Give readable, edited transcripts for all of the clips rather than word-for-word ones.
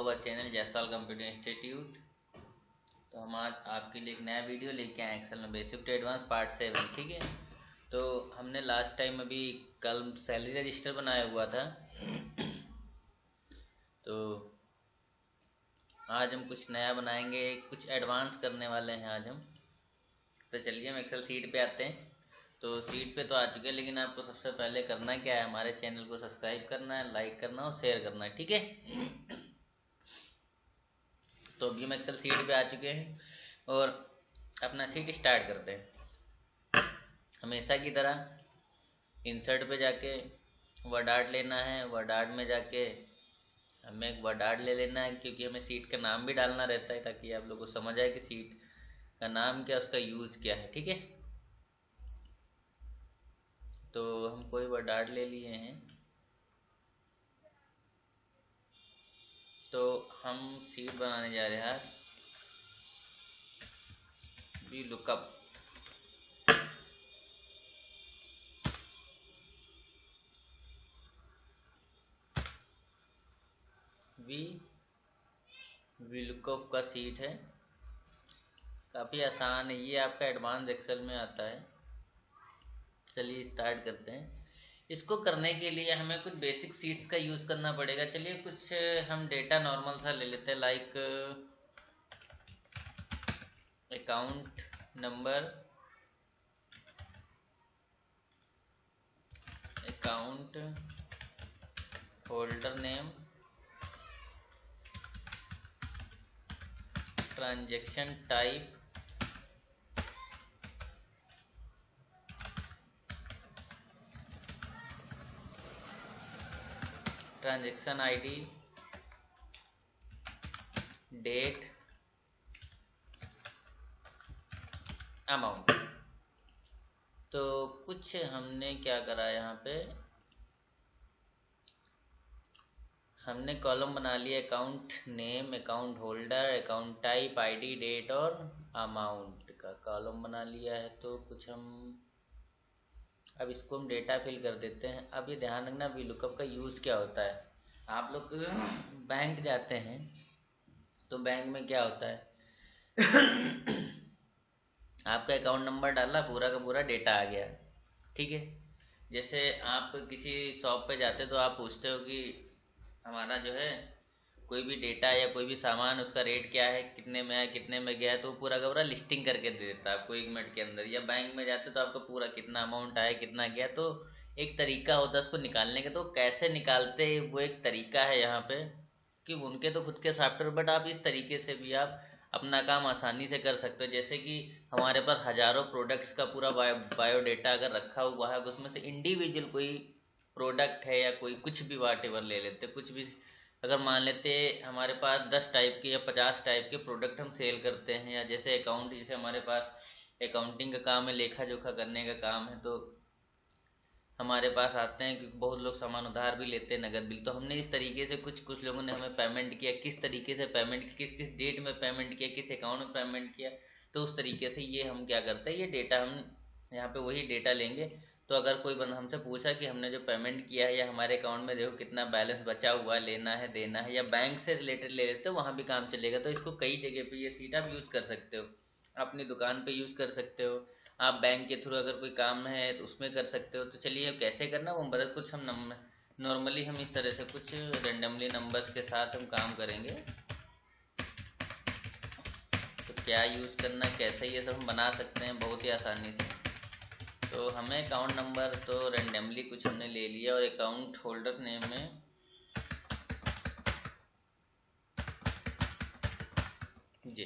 Our channel Jaiswal computer institute. तो हम आज आपके लिए एक नया वीडियो लेके आए एक्सेल में बेसिक टू एडवांस पार्ट 7। ठीक है, तो हमने लास्ट टाइम अभी कल सैलरी रजिस्टर बनाया हुआ था, तो आज हम कुछ नया बनाएंगे, कुछ एडवांस करने वाले हैं आज हम। तो चलिए हम एक्सेल सीट पे आते हैं। तो सीट पे तो आ चुके हैं, लेकिन आपको सबसे पहले करना क्या है, हमारे चैनल को सब्सक्राइब करना है, लाइक करना और शेयर करना है। ठीक है, तो अभी हम एक्सेल सीट पे आ चुके हैं और अपना सीट स्टार्ट करते हैं। हमेशा की तरह इंसर्ट पे जाके वर्ड आर्ट लेना है। वर्ड आर्ट में जाके हमें एक वर्ड आर्ट ले लेना है, क्योंकि हमें सीट का नाम भी डालना रहता है ताकि आप लोगों को समझ आए कि सीट का नाम क्या, उसका यूज क्या है। ठीक है, तो हम कोई वर्ड आर्ट ले लिए हैं, तो हम सीट बनाने जा रहे हैं वी लुकअप। वी लुकअप का सीट है, काफ़ी आसान है, ये आपका एडवांस एक्सेल में आता है। चलिए स्टार्ट करते हैं। इसको करने के लिए हमें कुछ बेसिक सीट्स का यूज़ करना पड़ेगा। चलिए कुछ हम डेटा नॉर्मल सा ले लेते हैं, like account number, account holder name, transaction type, transaction ID, date, amount. तो कुछ हमने क्या करा, यहाँ पे हमने कॉलम बना लिया, account name, account holder, account type, ID, date और अमाउंट का कॉलम बना लिया है। तो कुछ हम अब इसको हम डेटा फिल कर देते हैं। अब ये ध्यान रखना वी लुकअप का यूज़ क्या होता है। आप लोग बैंक जाते हैं तो बैंक में क्या होता है, आपका अकाउंट नंबर डाला, पूरा का पूरा डेटा आ गया। ठीक है, जैसे आप किसी शॉप पे जाते तो आप पूछते हो कि हमारा जो है कोई भी डेटा या कोई भी सामान, उसका रेट क्या है, कितने में है, कितने में गया है, तो पूरा का पूरा लिस्टिंग करके दे देता है आपको 1 मिनट के अंदर। या बैंक में जाते तो आपको पूरा कितना अमाउंट आया, कितना गया, तो एक तरीका होता है उसको निकालने का। तो कैसे निकालते हैं वो एक तरीका है यहाँ पे, कि उनके तो खुद के सॉफ्टवेयर, बट आप इस तरीके से भी आप अपना काम आसानी से कर सकते हो। जैसे कि हमारे पास हजारों प्रोडक्ट्स का पूरा बायोडेटा अगर रखा हुआ है, उसमें से इंडिविजुअल कोई प्रोडक्ट है या कोई कुछ भी वाट एवर ले लेते, कुछ भी अगर मान लेते हमारे पास 10 टाइप के या 50 टाइप के प्रोडक्ट हम सेल करते हैं, या जैसे अकाउंट, जैसे हमारे पास अकाउंटिंग का काम है, लेखा जोखा करने का काम है, तो हमारे पास आते हैं कि बहुत लोग सामान उधार भी लेते हैं, नगद बिल। तो हमने इस तरीके से कुछ लोगों ने हमें पेमेंट किया, किस तरीके से पेमेंट, किस किस डेट में पेमेंट किया, किस अकाउंट में पेमेंट किया, तो उस तरीके से ये हम क्या करते हैं, ये डेटा हम यहाँ पे वही डेटा लेंगे। तो अगर कोई बंदा हमसे पूछा कि हमने जो पेमेंट किया है या हमारे अकाउंट में देखो कितना बैलेंस बचा हुआ है, लेना है, देना है, या बैंक से रिलेटेड ले लेते हो, वहाँ भी काम चलेगा। तो इसको कई जगह पे ये सीट आप यूज़ कर सकते हो, अपनी दुकान पे यूज़ कर सकते हो, आप बैंक के थ्रू अगर कोई काम है तो उसमें कर सकते हो। तो चलिए अब कैसे करना वो बता, कुछ हम नॉर्मली हम इस तरह से कुछ रेंडमली नंबर्स के साथ हम काम करेंगे। तो क्या यूज़ करना, कैसे ये सब हम बना सकते हैं बहुत ही आसानी से। तो हमें अकाउंट नंबर तो रेंडमली कुछ हमने ले लिया, और अकाउंट होल्डर्स नेम में जी,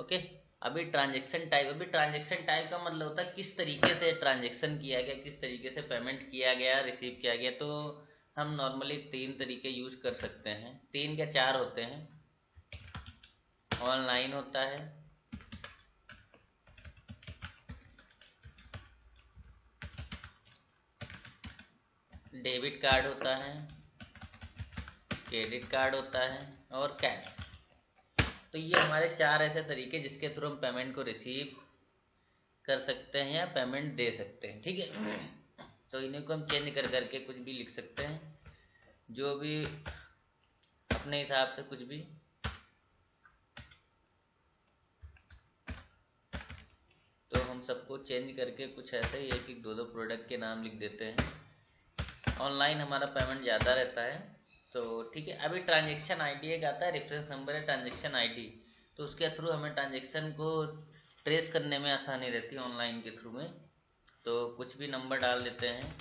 ओके। अभी ट्रांजैक्शन टाइप का मतलब होता है किस तरीके से ट्रांजैक्शन किया गया, किस तरीके से पेमेंट किया गया, रिसीव किया गया। तो हम नॉर्मली 3 तरीके यूज कर सकते हैं, 3 या 4 होते हैं। ऑनलाइन होता है, डेबिट कार्ड होता है, क्रेडिट कार्ड होता है और कैश। तो ये हमारे 4 ऐसे तरीके जिसके थ्रू हम पेमेंट को रिसीव कर सकते हैं या पेमेंट दे सकते हैं। ठीक है, तो इन्हीं को हम चेंज कर करके कुछ भी लिख सकते हैं, जो भी अपने हिसाब से कुछ भी। तो हम सबको चेंज करके कुछ ऐसे ही एक एक दो दो प्रोडक्ट के नाम लिख देते हैं। ऑनलाइन हमारा पेमेंट ज़्यादा रहता है तो ठीक है। अभी ट्रांजेक्शन आईडी एक आता है, रेफरेंस नंबर है ट्रांजेक्शन आईडी, तो उसके थ्रू हमें ट्रांजेक्शन को ट्रेस करने में आसानी रहती है ऑनलाइन के थ्रू में। तो कुछ भी नंबर डाल देते हैं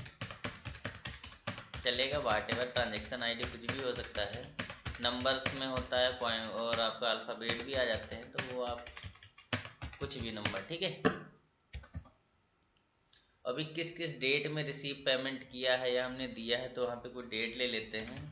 चलेगा, वाट एवर ट्रांजेक्शन आईडी कुछ भी हो सकता है। नंबर्स में होता है पॉइंट और आपका अल्फ़ाबेट भी आ जाते हैं, तो वो आप कुछ भी नंबर, ठीक है। अभी किस किस डेट में रिसीव पेमेंट किया है या हमने दिया है, तो वहाँ पे कोई डेट ले लेते हैं।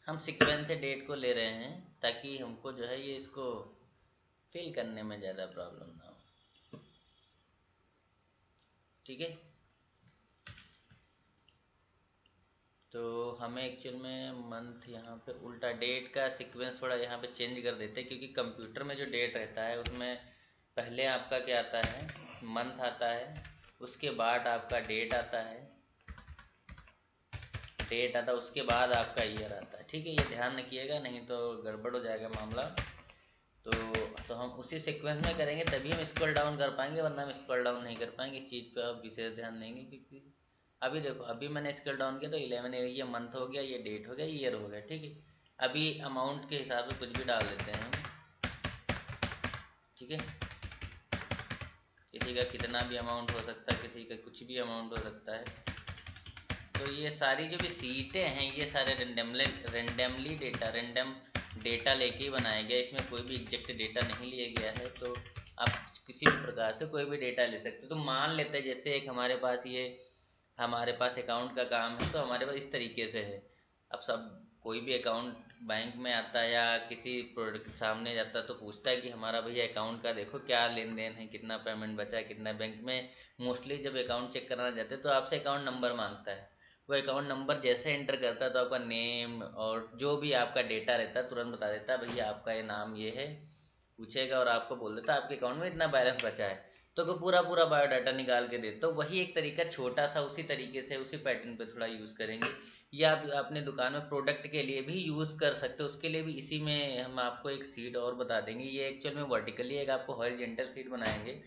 हम सीक्वेंस से डेट को ले रहे हैं ताकि हमको जो है ये इसको फिल करने में ज़्यादा प्रॉब्लम ना हो, ठीक है। तो हमें एक्चुअल में मंथ यहाँ पे उल्टा डेट का सीक्वेंस थोड़ा यहाँ पे चेंज कर देते हैं, क्योंकि कंप्यूटर में जो डेट रहता है उसमें पहले आपका क्या आता है, मंथ आता है, उसके बाद आपका डेट आता है, उसके बाद आपका ईयर आता है, ठीक है। ये ध्यान रखिएगा, नहीं तो गड़बड़ हो जाएगा मामला। तो हम उसी सीक्वेंस में करेंगे तभी हम स्क्रॉल डाउन कर पाएंगे, वरना हम स्क्रॉल डाउन नहीं कर पाएंगे। इस चीज़ पे आप विशेष ध्यान देंगे, क्योंकि अभी देखो अभी मैंने स्क्रॉल डाउन किया तो 11 ये मंथ हो गया, ये डेट हो गया, ईयर हो गया, ठीक है। अभी अमाउंट के हिसाब से कुछ भी डाल देते हैं, ठीक है। किसी का कितना भी अमाउंट हो सकता है, किसी का कुछ भी अमाउंट हो सकता है। तो ये सारी जो भी सीटें हैं ये सारे रैंडम डेटा लेके ही बनाया गया, इसमें कोई भी एग्जैक्ट डेटा नहीं लिया गया है। तो आप किसी भी प्रकार से कोई भी डेटा ले सकते हो। तो मान लेते हैं जैसे एक हमारे पास अकाउंट का काम है, तो हमारे पास इस तरीके से है। अब सब कोई भी अकाउंट बैंक में आता है या किसी प्रोडक्ट सामने जाता है तो पूछता है कि हमारा भैया अकाउंट का देखो क्या लेन देन है, कितना पेमेंट बचा है, कितना। बैंक में मोस्टली जब अकाउंट चेक कराना जाते हैं तो आपसे अकाउंट नंबर मांगता है। वो अकाउंट नंबर जैसे एंटर करता है तो आपका नेम और जो भी आपका डेटा रहता है तुरंत बता देता है, भैया आपका ये नाम ये है, पूछेगा और आपको बोल देता है आपके अकाउंट में इतना बैलेंस बचा है। तो पूरा पूरा बायोडाटा निकाल के देता। तो वही एक तरीका छोटा सा उसी तरीके से उसी पैटर्न पे थोड़ा यूज़ करेंगे, या आप अपने दुकान में प्रोडक्ट के लिए भी यूज़ कर सकते हो। उसके लिए भी इसी में हम आपको एक सीट और बता देंगे। ये एक्चुअल में वर्टिकली एक आपको हॉरिजॉन्टल सीट बनाएंगे,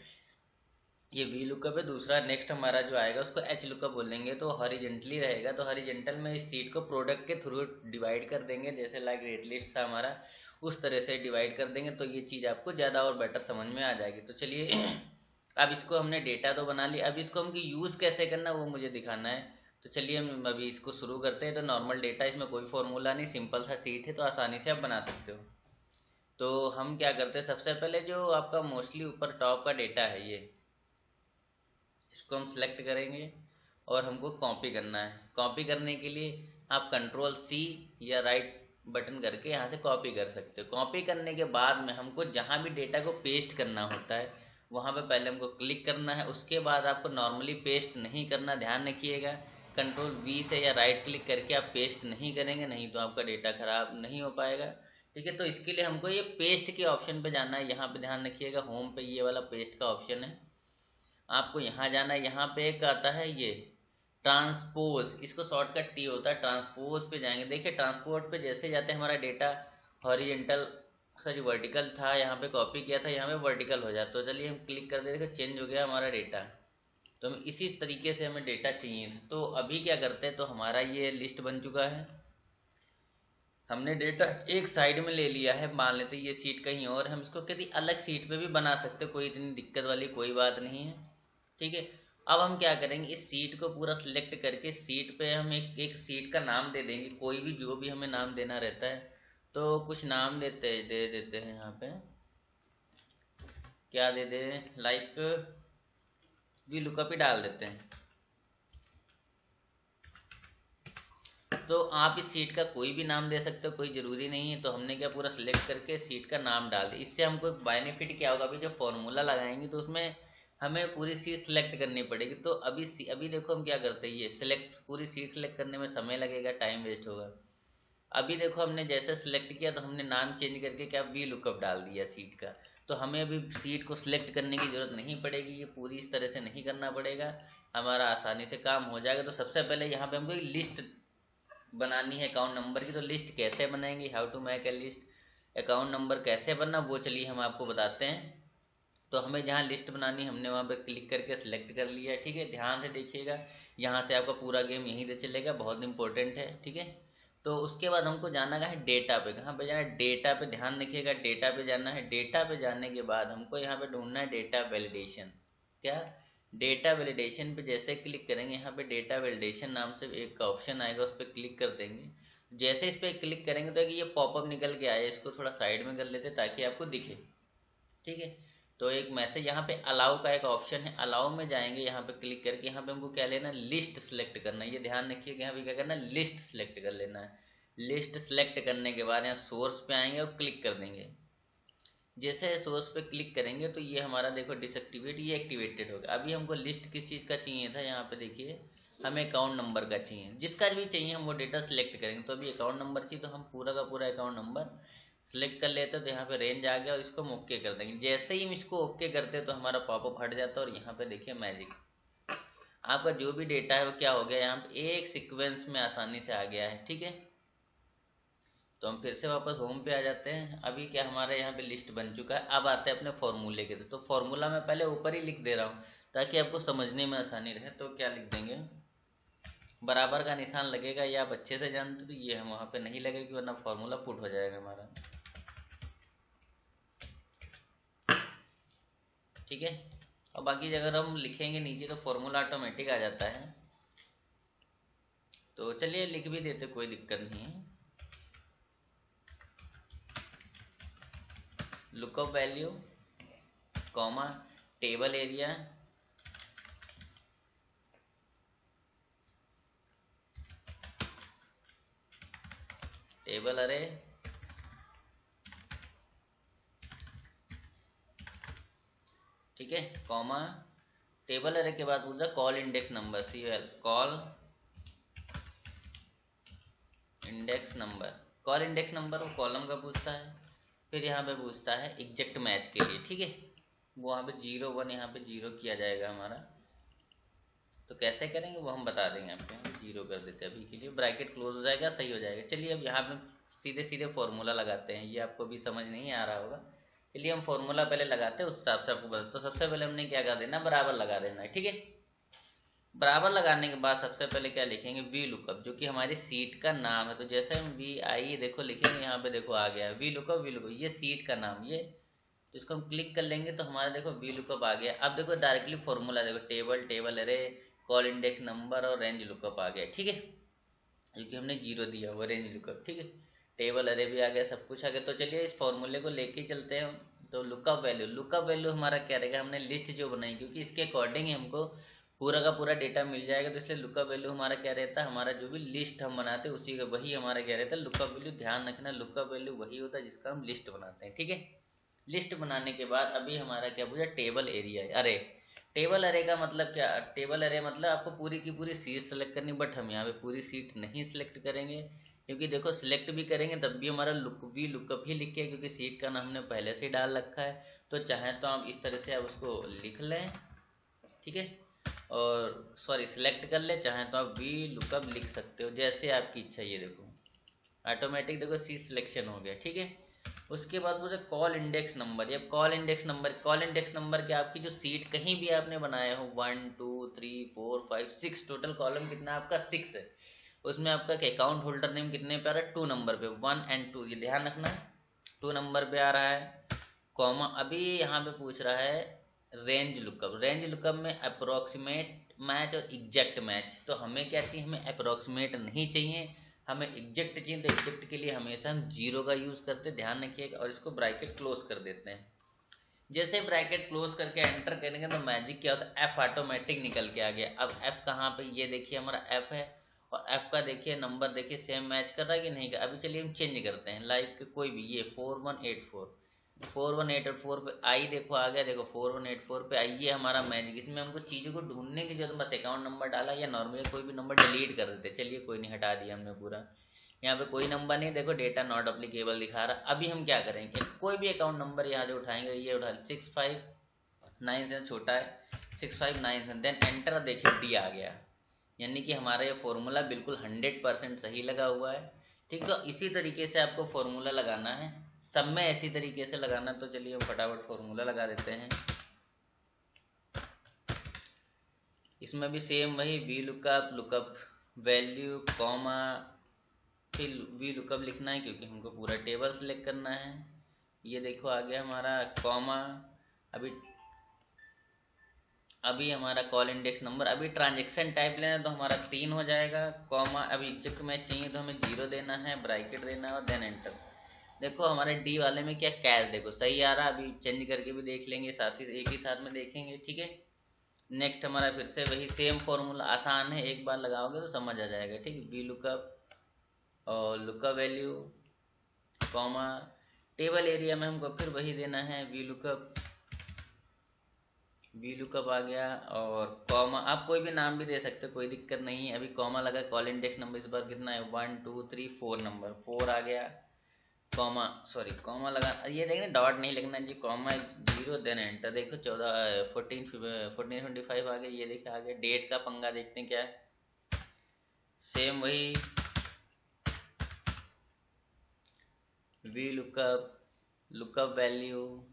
ये वी लुकअप है। दूसरा नेक्स्ट हमारा जो आएगा उसको एच लुकअप बोलेंगे, तो हॉरिजॉन्टली रहेगा। तो हॉरिजॉन्टल में इस सीट को प्रोडक्ट के थ्रू डिवाइड कर देंगे, जैसे लाइक रेट लिस्ट था हमारा उस तरह से डिवाइड कर देंगे। तो ये चीज़ आपको ज़्यादा और बेटर समझ में आ जाएगी। तो चलिए अब इसको हमने डेटा तो बना लिया, अब इसको हम यूज़ कैसे करना वो मुझे दिखाना है। तो चलिए हम अभी इसको शुरू करते हैं। तो नॉर्मल डेटा, इसमें कोई फॉर्मूला नहीं, सिंपल सा सीट है, तो आसानी से आप बना सकते हो। तो हम क्या करते हैं, सबसे पहले जो आपका मोस्टली ऊपर टॉप का डेटा है ये, इसको हम सिलेक्ट करेंगे और हमको कॉपी करना है। कॉपी करने के लिए आप कंट्रोल सी या राइट बटन करके यहाँ से कॉपी कर सकते हो। कॉपी करने के बाद में हमको जहाँ भी डेटा को पेस्ट करना होता है वहाँ पे पहले हमको क्लिक करना है। उसके बाद आपको नॉर्मली पेस्ट नहीं करना, ध्यान रखिएगा। कंट्रोल वी से या राइट क्लिक करके आप पेस्ट नहीं करेंगे, नहीं तो आपका डेटा खराब नहीं हो पाएगा, ठीक है। तो इसके लिए हमको ये पेस्ट के ऑप्शन पे जाना है। यहाँ पे ध्यान रखिएगा, होम पे ये वाला पेस्ट का ऑप्शन है, आपको यहाँ जाना है। यहाँ पे एक आता है ये ट्रांसपोज, इसको शॉर्टकट टी होता है, ट्रांसपोज पे जाएंगे। देखिए ट्रांसपोर्ट पे जैसे जाते हैं हमारा डेटा हॉरिजेंटल सॉरी वर्टिकल था, यहाँ पे कॉपी किया था, यहाँ पे वर्टिकल हो जाता। तो चलिए हम क्लिक कर देते, चेंज हो गया हमारा डेटा। तो हम इसी तरीके से हमें डेटा चाहिए था। तो अभी क्या करते हैं, तो हमारा ये लिस्ट बन चुका है, हमने डेटा एक साइड में ले लिया है। मान लेते ये सीट कहीं और, हम इसको किसी अलग सीट पे भी बना सकते, कोई इतनी दिक्कत वाली कोई बात नहीं है, ठीक है। अब हम क्या करेंगे, इस सीट को पूरा सिलेक्ट करके सीट पे हम एक सीट का नाम दे देंगे, कोई भी जो भी हमें नाम देना रहता है। तो कुछ नाम दे देते हैं यहाँ पे, क्या दे दे, लाइक वी लुकअप ही डाल देते हैं। तो आप इस सीट का कोई भी नाम दे सकते हो, कोई ज़रूरी नहीं है। तो हमने क्या पूरा सिलेक्ट करके सीट का नाम डाल दिया। इससे हमको एक बेनिफिट क्या होगा, अभी जब फॉर्मूला लगाएंगे तो उसमें हमें पूरी सीट सिलेक्ट करनी पड़ेगी। तो अभी देखो हम क्या करते हैं, ये पूरी सीट सिलेक्ट करने में समय लगेगा, टाइम वेस्ट होगा। अभी देखो हमने जैसे सिलेक्ट किया तो हमने नाम चेंज करके क्या वी लुकअप डाल दिया सीट का। तो हमें अभी सीट को सिलेक्ट करने की ज़रूरत नहीं पड़ेगी, ये पूरी इस तरह से नहीं करना पड़ेगा, हमारा आसानी से काम हो जाएगा। तो सबसे पहले यहाँ पे हमको लिस्ट बनानी है अकाउंट नंबर की। तो लिस्ट कैसे बनाएंगे, how to make a list, account number कैसे बनना, वो चलिए हम आपको बताते हैं। तो हमें जहाँ लिस्ट बनानी है हमने वहाँ पे क्लिक करके सिलेक्ट कर लिया है, ठीक है। ध्यान से देखिएगा, यहाँ से आपका पूरा गेम यहीं से चलेगा, बहुत इंपॉर्टेंट है, ठीक है। तो उसके बाद हमको जाना है डेटा पे। कहाँ पे जाना है, डेटा पे, ध्यान रखिएगा, डेटा पे जाना है। डेटा पे जाने के बाद हमको यहाँ पे ढूंढना है डेटा वैलिडेशन। क्या, डेटा वैलिडेशन पे जैसे क्लिक करेंगे, यहाँ पे डेटा वैलिडेशन नाम से एक ऑप्शन आएगा, उस पर क्लिक कर देंगे। जैसे इस पर क्लिक करेंगे तो ये पॉपअप निकल के आया, इसको थोड़ा साइड में कर लेते ताकि आपको दिखे, ठीक है। तो एक मैसेज यहाँ पे अलाउ का एक ऑप्शन है, अलाउ में जाएंगे, यहाँ पे क्लिक करके यहाँ पे हमको क्या लेना है, लिस्ट सेलेक्ट करना है। ये ध्यान रखिए कि यहाँ पे क्या करना है, लिस्ट सेलेक्ट कर लेना है। लिस्ट सेलेक्ट करने के बाद यहाँ सोर्स पे आएंगे और क्लिक कर देंगे। जैसे सोर्स पे क्लिक करेंगे तो ये हमारा देखो डिसएक्टिवेट, ये एक्टिवेटेड होगा। अभी हमको लिस्ट किस चीज़ का चाहिए था, यहाँ पे देखिए हमें अकाउंट नंबर का चाहिए। जिसका भी चाहिए हम वो डेटा सेलेक्ट करेंगे। तो अभी अकाउंट नंबर चाहिए तो हम पूरा का पूरा अकाउंट नंबर सेलेक्ट कर लेते हैं। तो यहाँ पे रेंज आ गया और इसको हम ओके कर देंगे। जैसे ही हम इसको ओके करते हैं तो हमारा पॉपअप हट जाता है और यहाँ पे देखिए मैजिक, आपका जो भी डेटा है वो क्या हो गया, यहाँ पे एक सीक्वेंस में आसानी से आ गया है, ठीक है। तो हम फिर से वापस होम पे आ जाते हैं। अभी क्या हमारे यहाँ पे लिस्ट बन चुका है। अब आते हैं अपने फॉर्मूले के। तो फॉर्मूला मैं पहले ऊपर ही लिख दे रहा हूँ ताकि आपको समझने में आसानी रहे। तो क्या लिख देंगे, बराबर का निशान लगेगा, ये आप अच्छे से जानते, तो ये हम वहाँ पे नहीं लगेगी वरना फॉर्मूला पुट हो जाएगा हमारा, ठीक है। और बाकी अगर हम लिखेंगे नीचे तो फॉर्मूला ऑटोमेटिक आ जाता है। तो चलिए लिख भी देते, कोई दिक्कत नहीं है। Lookup value comma table area table अरे ठीक है, कॉमा टेबल अरे के बाद पूछता call index number, CL call index number. Call index number वो कॉलम का पूछता है। फिर यहाँ पे पूछता है एग्जैक्ट मैच के लिए, ठीक है। वो वहाँ पे 0 1 यहाँ पे 0 किया जाएगा हमारा। तो कैसे करेंगे वो हम बता देंगे आपको। 0 कर देते हैं अभी के लिए, ब्रैकेट क्लोज हो जाएगा, सही हो जाएगा। चलिए अब यहाँ पे सीधे सीधे फॉर्मूला लगाते हैं। ये आपको भी समझ नहीं आ रहा होगा, चलिए हम फॉर्मूला पहले लगाते हैं, उस हिसाब से आपको बता। तो सबसे पहले हमने क्या कर देना, बराबर लगा देना है, ठीक है। बराबर लगाने के बाद सबसे पहले क्या लिखेंगे, वी लुकअप, जो कि हमारी सीट का नाम है। तो जैसे हम VI देखो लिखेंगे, यहाँ पे देखो आ गया वी लुकअप। वी लुकअप ये सीट का नाम, ये तो इसको हम क्लिक कर लेंगे तो हमारा देखो वी लुकअप आ गया। अब देखो डायरेक्टली फॉर्मूला देखो, टेबल टेबल अरे कॉल इंडेक्स नंबर और रेंज लुकअप आ गया, ठीक है। क्योंकि हमने 0 दिया हुआ रेंज लुकअप, ठीक है। टेबल अरे भी आ गया, सब कुछ आ गया। तो चलिए इस फॉर्मूले को लेके चलते हैं। तो लुकअप वैल्यू हमारा क्या रहेगा, हमने लिस्ट जो बनाई क्योंकि इसके अकॉर्डिंग ही हमको पूरा का पूरा डेटा मिल जाएगा। तो इसलिए लुकअप वैल्यू हमारा क्या रहता है, हमारा जो भी लिस्ट हम बनाते हैं उसी का वही हमारा क्या रहता है, लुकअप वैल्यू। ध्यान रखना लुकअप वैल्यू वही होता है जिसका हम लिस्ट बनाते हैं, ठीक है। लिस्ट बनाने के बाद अभी हमारा क्या पूछा, टेबल एरिया अरे। टेबल अरे का मतलब क्या, टेबल अरे मतलब आपको पूरी की पूरी सीट सेलेक्ट करनी। बट हम यहाँ पे पूरी सीट नहीं सिलेक्ट करेंगे क्योंकि देखो सिलेक्ट भी करेंगे तब भी हमारा लुकअप ही लिखे, क्योंकि सीट का नाम हमने पहले से ही डाल रखा है। तो चाहे तो आप इस तरह से आप उसको लिख लें, ठीक है। और सॉरी सिलेक्ट कर ले, चाहे तो आप वी लुकअप लिख सकते हो, जैसे आपकी इच्छा। ये देखो ऑटोमेटिक देखो सीट सिलेक्शन हो गया, ठीक है। उसके बाद मुझे कॉल इंडेक्स नंबर। ये कॉल इंडेक्स नंबर के आपकी जो सीट कहीं भी आपने बनाया हो 1 2 3 4 5 6 टोटल कॉलम कितना आपका 6 है। उसमें आपका अकाउंट होल्डर नेम कितने पे आ रहा है, 2 नंबर पे, 1 और 2, ये ध्यान रखना 2 नंबर पे आ रहा है। कॉमा अभी यहाँ पे पूछ रहा है रेंज लुकअप में अप्रोक्सीमेट मैच और एग्जैक्ट मैच। तो हमें क्या चाहिए, हमें अप्रोक्सीमेट नहीं चाहिए, हमें एग्जैक्ट चाहिए। तो एग्जैक्ट के लिए हमेशा हम 0 का यूज करते हैं, ध्यान रखिएगा। और इसको ब्रैकेट क्लोज कर देते हैं। जैसे ब्रैकेट क्लोज करके एंटर करेंगे तो मैजिक क्या होता है, F ऑटोमेटिक निकल के आ गया। अब F कहाँ पे, ये देखिए हमारा F है और F का देखिए नंबर देखिए सेम मैच कर रहा है कि नहीं कर। अभी चलिए हम चेंज करते हैं, लाइक कोई भी, ये 4184 पे आई देखो आ गया, देखो 4184 पे आई, ये हमारा मैजिक। इसमें हमको चीज़ों को ढूंढने की जरूरत, बस अकाउंट नंबर डाला या नॉर्मली कोई भी नंबर डिलीट कर देते। चलिए कोई नहीं, हटा दिया हमने पूरा। यहाँ पे कोई नंबर नहीं, देखो डेटा नॉट अप्लीकेबल दिखा रहा। अभी हम क्या करेंगे, कोई भी अकाउंट नंबर यहाँ से उठाएंगे, ये उठा 6597 छोटा है 6597, देन एंटर, देखिए डी आ गया, यानी कि हमारा ये फॉर्मूला बिल्कुल 100% सही लगा हुआ है। ठीक, तो इसी तरीके से आपको फॉर्मूला लगाना है, सब में इसी तरीके से लगाना। तो चलिए हम फटाफट फॉर्मूला लगा देते हैं। इसमें भी सेम वही V lookup, lookup value, comma, फिर वी लुकअप लिखना है क्योंकि हमको पूरा टेबल सेलेक्ट करना है। ये देखो आ गया हमारा कॉमा, अभी हमारा कॉल इंडेक्स नंबर, अभी ट्रांजेक्शन टाइप लेना है तो हमारा 3 हो जाएगा, कॉमा, अभी चेक में चाहिए तो हमें 0 देना है, ब्रैकेट देना है और देन एंटर। देखो हमारे डी वाले में क्या कैश, देखो सही आ रहा, अभी चेंज करके भी देख लेंगे, साथ ही एक ही साथ में देखेंगे। ठीक है, नेक्स्ट हमारा फिर से वही सेम फॉर्मूला, आसान है, एक बार लगाओगे तो समझ आ जाएगा। ठीक है, वी लुकअप और lookup value, comma, table area में हमको फिर वही देना है, वी लुकअप आ गया, और कॉमा, आप कोई भी नाम भी दे सकते हो, कोई दिक्कत नहीं है। अभी कॉमा लगा, कॉल इंडेक्स नंबर इस बार कितना है, 1 2 3 4 नंबर 4 आ गया, कॉमा, सॉरी कॉमा लगा, ये देखना डॉट नहीं लिखना जी, कॉमा 0 देन एंटर। देखो 1425 आ गया, ये देखिए आ गया। डेट का पंगा देखते हैं क्या है, सेम वही V lookup value,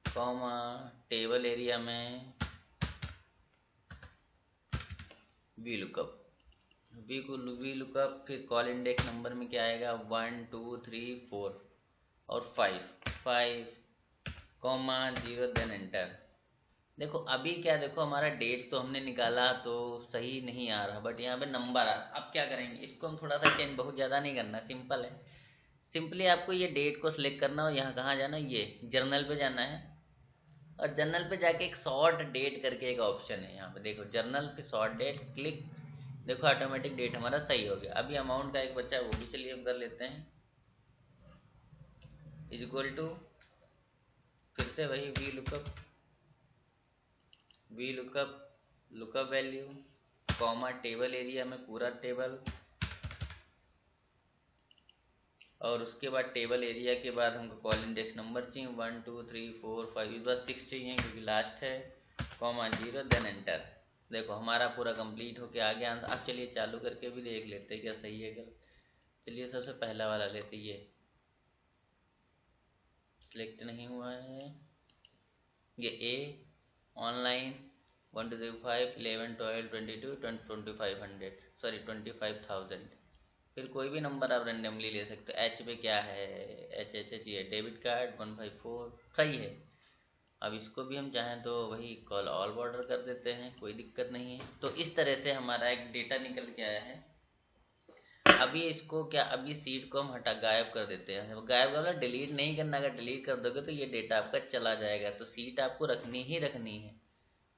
comma, table area में वी लुकअप, फिर कॉल इंडेक्स नंबर में क्या आएगा, 1 2 3 4 और 5 कॉमा 0 देन एंटर। देखो अभी क्या, देखो हमारा डेट तो हमने निकाला तो सही नहीं आ रहा, बट यहाँ पे नंबर आ रहा। अब क्या करेंगे, इसको हम थोड़ा सा चेंज, बहुत ज़्यादा नहीं करना, सिंपल है। सिंपली आपको ये डेट को सिलेक्ट करना हो, यहाँ कहाँ जाना, ये जर्नल पे जाना है, और जर्नल पे जाके एक शॉर्ट डेट करके एक ऑप्शन है, यहाँ पे देखो जर्नल पे शॉर्ट डेट, क्लिक, देखो ऑटोमेटिक डेट हमारा सही हो गया। अभी अमाउंट का एक बच्चा है, वो भी चलिए हम कर लेते हैं, इज इक्वल टू, फिर से वही lookup value, comma, table area में पूरा टेबल, और उसके बाद टेबल एरिया के बाद हमको कॉल इंडेक्स नंबर चाहिए, 1 2 3 4 5, इस बार 6 चाहिए क्योंकि लास्ट है, कॉमा 0 देन एंटर। देखो हमारा पूरा कंप्लीट होके आ गया। अब चलिए चालू करके भी देख लेते हैं क्या सही है गलत। चलिए सबसे पहला वाला लेते, ये सिलेक्ट नहीं हुआ है, ये ए ऑनलाइन 1 2 3 5 11 12 22 2500, सॉरी 25,000। फिर कोई भी नंबर आप रेंडमली ले सकते हो। एच पे क्या है, एच ये डेबिट कार्ड 154 सही है। अब इसको भी हम चाहें तो वही कॉल ऑल बॉर्डर कर देते हैं, कोई दिक्कत नहीं है। तो इस तरह से हमारा एक डेटा निकल के आया है। अभी इसको क्या, अभी सीट को हम हटा गायब कर देते हैं। गायब का मतलब डिलीट नहीं करना, अगर डिलीट कर दोगे तो ये डेटा आपका चला जाएगा। तो सीट आपको रखनी ही रखनी है।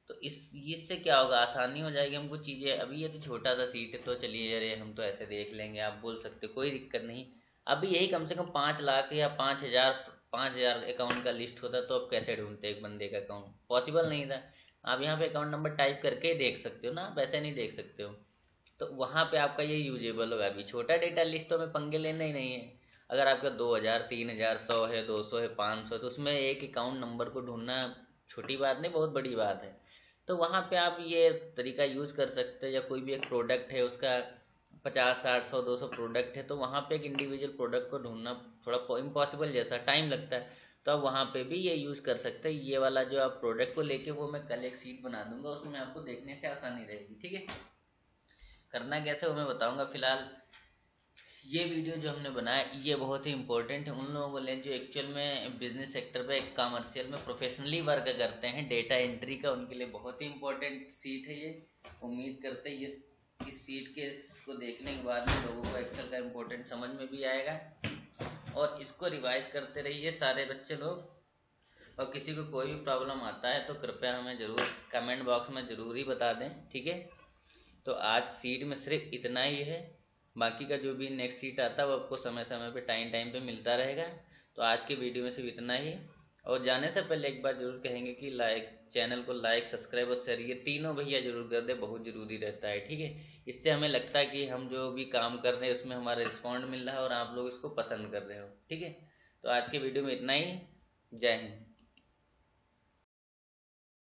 तो इससे क्या होगा, आसानी हो जाएगी हमको चीज़ें। अभी ये तो छोटा सा सीट है तो चलिए अरे हम तो ऐसे देख लेंगे, आप बोल सकते हो, कोई दिक्कत नहीं। अभी यही कम से कम 5 लाख या 5,000 अकाउंट का लिस्ट होता तो अब कैसे ढूंढते एक बंदे का अकाउंट, पॉसिबल नहीं था। आप यहाँ पे अकाउंट नंबर टाइप करके देख सकते हो ना, आप ऐसे नहीं देख सकते हो। तो वहाँ पे आपका ये यूजेबल होगा। अभी छोटा डेटा लिस्टों में पंगे लेना ही नहीं है। अगर आपका 2,000 3,000 100 है, 200 है, 500 है, तो उसमें एक अकाउंट नंबर को ढूंढना छोटी बात नहीं, बहुत बड़ी बात है। तो वहाँ पे आप ये तरीका यूज कर सकते हो। या कोई भी एक प्रोडक्ट है, उसका 50 60 100 200 प्रोडक्ट है, तो वहाँ पे एक इंडिविजुअल प्रोडक्ट को ढूंढना थोड़ा इम्पॉसिबल जैसा टाइम लगता है। तो आप वहाँ पे भी ये यूज़ कर सकते हैं। ये वाला जो आप प्रोडक्ट को लेके, वो मैं कल एक सीट बना दूंगा, उसमें आपको देखने से आसानी रहेगी। ठीक है, करना कैसे वो मैं बताऊंगा। फिलहाल ये वीडियो जो हमने बनाया ये बहुत ही इंपॉर्टेंट है उन लोगों के लिए जो एक्चुअल में बिजनेस सेक्टर पे, कमर्शियल में प्रोफेशनली वर्क करते हैं डेटा एंट्री का। उनके लिए बहुत ही इंपॉर्टेंट सीट है ये। उम्मीद करते हैं इस सीट के को देखने के बाद में लोगों को एक्सेल का इम्पोर्टेंट समझ में भी आएगा। और इसको रिवाइज करते रहिए सारे बच्चे लोग। और किसी को कोई भी प्रॉब्लम आता है तो कृपया हमें ज़रूर कमेंट बॉक्स में ज़रूर ही बता दें। ठीक है, तो आज सीट में सिर्फ इतना ही है। बाकी का जो भी नेक्स्ट सीट आता है वो आपको समय समय पे टाइम पे मिलता रहेगा। तो आज के वीडियो में सिर्फ इतना ही। और जाने से पहले एक बार ज़रूर कहेंगे कि लाइक चैनल को लाइक, सब्सक्राइब और शेयर ये तीनों भैया जरूर कर दे, बहुत ज़रूरी रहता है। ठीक है, इससे हमें लगता है कि हम जो भी काम कर रहे हैं उसमें हमारा रिस्पॉन्ड मिल रहा है और आप लोग इसको पसंद कर रहे हो। ठीक है, तो आज के वीडियो में इतना ही। जय हिंद।